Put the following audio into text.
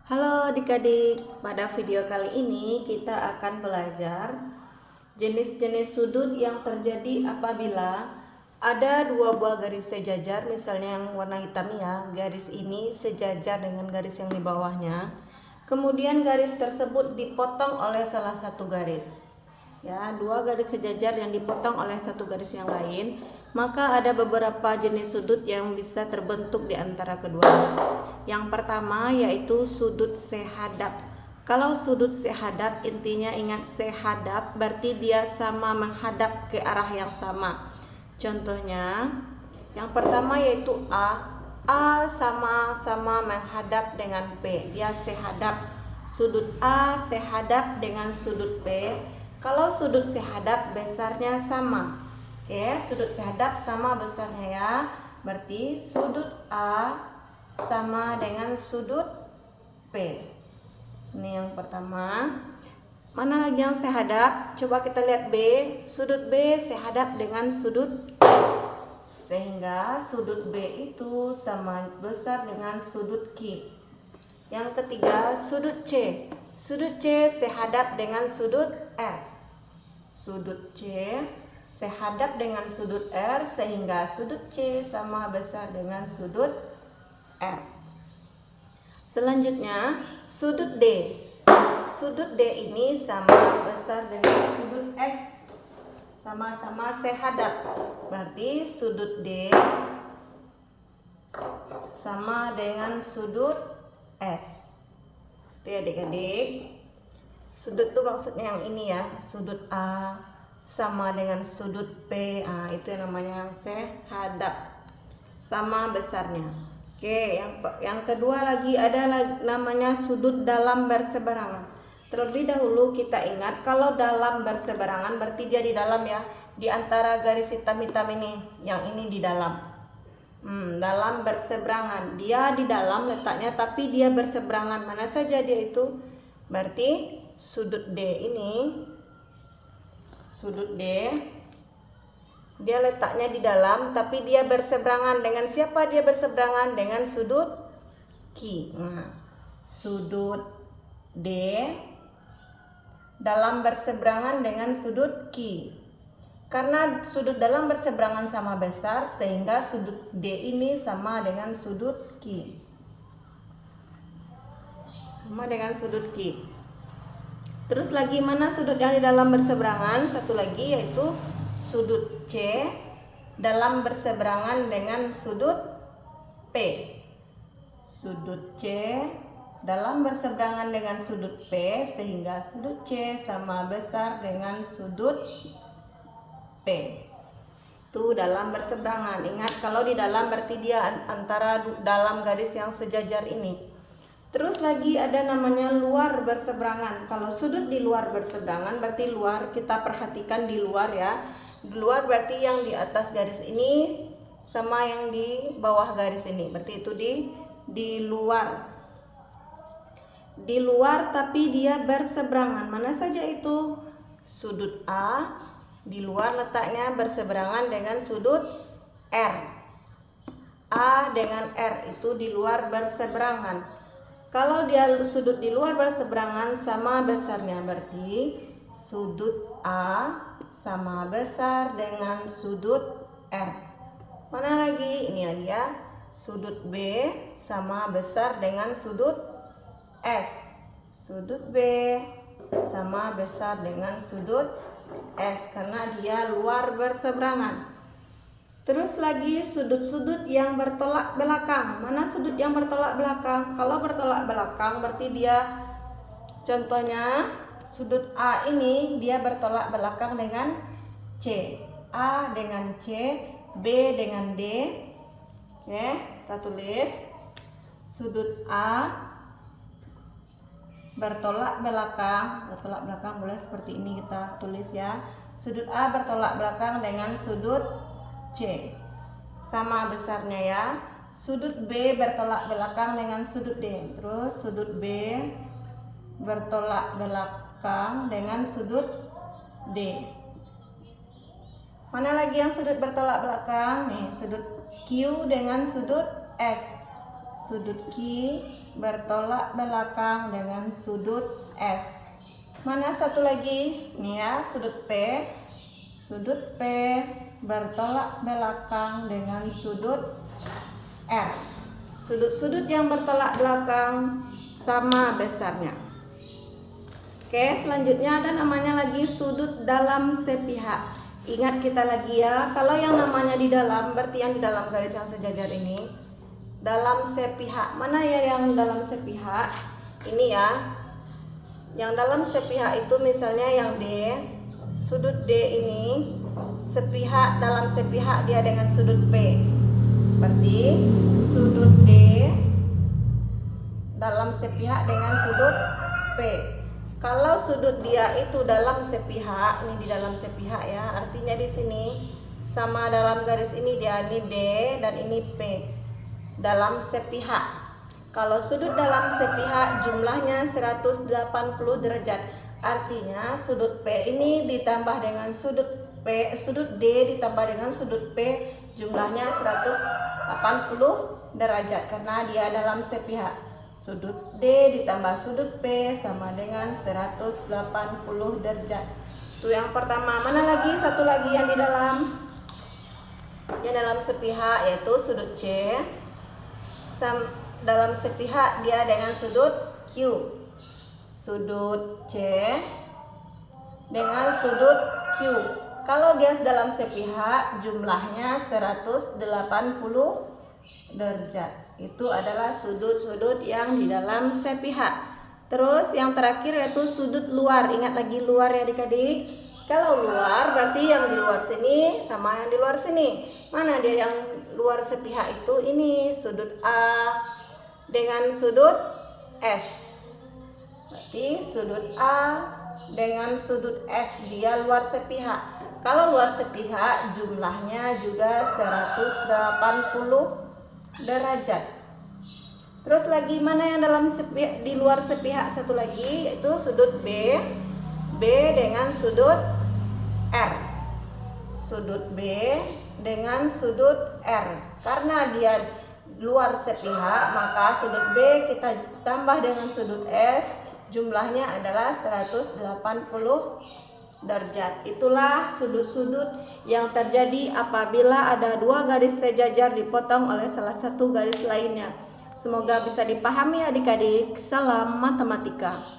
Halo adik-adik, pada video kali ini kita akan belajar jenis-jenis sudut yang terjadi apabila ada dua buah garis sejajar, misalnya yang warna hitam ya, garis ini sejajar dengan garis yang di bawahnya. Kemudian garis tersebut dipotong oleh salah satu garis. Ya, dua garis sejajar yang dipotong oleh satu garis yang lain, maka ada beberapa jenis sudut yang bisa terbentuk di antara kedua. Yang pertama yaitu sudut sehadap. Kalau sudut sehadap, intinya ingat sehadap berarti dia sama menghadap ke arah yang sama. Contohnya, yang pertama yaitu A. A sama-sama menghadap dengan P, dia sehadap. Sudut A sehadap dengan sudut P. Kalau sudut sehadap besarnya sama. Oke, sudut sehadap sama besarnya ya. Berarti sudut A sama dengan sudut P. Ini yang pertama. Mana lagi yang sehadap? Coba kita lihat B. Sudut B sehadap dengan sudut P, sehingga sudut B itu sama besar dengan sudut Q. Yang ketiga, sudut C. Sudut C sehadap dengan sudut R. Sudut C sehadap dengan sudut R, sehingga sudut C sama besar dengan sudut R. Selanjutnya, sudut D. Sudut D ini sama besar dengan sudut S, sama-sama sehadap. Berarti sudut D sama dengan sudut S. Oke adik-adik, sudut itu maksudnya yang ini ya, sudut A sama dengan sudut P, itu yang namanya sehadap, sama besarnya. Oke, yang kedua lagi ada namanya sudut dalam berseberangan. Terlebih dahulu kita ingat kalau dalam berseberangan berarti dia di dalam ya, di antara garis hitam-hitam ini, yang ini di dalam. Dalam berseberangan, dia di dalam letaknya tapi dia berseberangan, mana saja dia itu. Berarti sudut D ini, sudut D dia letaknya di dalam tapi dia berseberangan dengan siapa? Dia berseberangan dengan sudut Q. Sudut D dalam berseberangan dengan sudut Q. Karena sudut dalam berseberangan sama besar, sehingga sudut D ini sama dengan sudut Q. Sama dengan sudut Q. Terus lagi mana sudut yang di dalam berseberangan? Satu lagi yaitu sudut C dalam berseberangan dengan sudut P. Sudut C dalam berseberangan dengan sudut P, sehingga sudut C sama besar dengan sudut P. Itu dalam berseberangan. Ingat, kalau di dalam berarti dia antara dalam garis yang sejajar ini. Terus lagi ada namanya luar berseberangan. Kalau sudut di luar berseberangan berarti luar, kita perhatikan di luar ya. Di luar berarti yang di atas garis ini sama yang di bawah garis ini. Berarti itu di luar. Di luar tapi dia berseberangan. Mana saja itu? Sudut A di luar letaknya berseberangan dengan sudut R. A dengan R itu di luar berseberangan. Kalau dia sudut di luar berseberangan sama besarnya, berarti sudut A sama besar dengan sudut R. Mana lagi? Ini lagi ya. Sudut B sama besar dengan sudut S. Sudut B sama besar dengan sudut S karena dia luar berseberangan. Terus lagi sudut-sudut yang bertolak belakang. Mana sudut yang bertolak belakang? Kalau bertolak belakang berarti dia, contohnya sudut A ini dia bertolak belakang dengan C. A dengan C, B dengan D. Oke, kita tulis sudut A bertolak belakang boleh seperti ini kita tulis ya. Sudut A bertolak belakang dengan sudut C, sama besarnya ya. Sudut B bertolak belakang dengan sudut D. Terus sudut B bertolak belakang dengan sudut D. Mana lagi yang sudut bertolak belakang? Nih, sudut Q dengan sudut S. Sudut Q bertolak belakang dengan sudut S. Mana satu lagi? Nih ya, sudut P. Sudut P bertolak belakang dengan sudut R. Sudut-sudut yang bertolak belakang sama besarnya. Oke, selanjutnya ada namanya lagi sudut dalam sepihak. Ingat kita lagi ya, kalau yang namanya di dalam berarti yang di dalam garis yang sejajar ini. Dalam sepihak, mana ya yang dalam sepihak? Ini ya. Yang dalam sepihak itu misalnya yang D. Sudut D ini sepihak, dalam sepihak dia dengan sudut P. Berarti sudut D dalam sepihak dengan sudut P. Kalau sudut dia itu dalam sepihak, ini di dalam sepihak ya, artinya di sini sama dalam garis ini dia ini D dan ini P. Dalam sepihak. Kalau sudut dalam sepihak jumlahnya 180 derajat. Artinya sudut P ini ditambah dengan sudut P, sudut D ditambah dengan sudut P jumlahnya 180 derajat karena dia dalam sepihak. Sudut D ditambah sudut P sama dengan 180 derajat. Itu yang pertama. Mana lagi? Satu lagi yang di dalam. Yang dalam sepihak yaitu sudut C. Dalam sepihak dia dengan sudut Q. Sudut C dengan sudut Q. Kalau dia dalam sepihak jumlahnya 180 derajat. Itu adalah sudut-sudut yang di dalam sepihak. Terus yang terakhir yaitu sudut luar. Ingat lagi luar ya adik-adik. Kalau luar berarti yang di luar sini sama yang di luar sini. Mana dia yang luar sepihak itu? Ini sudut A dengan sudut S. Berarti sudut A dengan sudut S dia luar sepihak. Kalau luar sepihak jumlahnya juga 180 derajat. Terus lagi mana yang dalam sepihak, di luar sepihak satu lagi yaitu sudut B. B dengan sudut R. Sudut B dengan sudut R. Karena dia luar sepihak maka sudut B kita tambah dengan sudut S, jumlahnya adalah 180 derajat. Itulah sudut-sudut yang terjadi apabila ada dua garis sejajar dipotong oleh salah satu garis lainnya. Semoga bisa dipahami adik-adik. Salam matematika.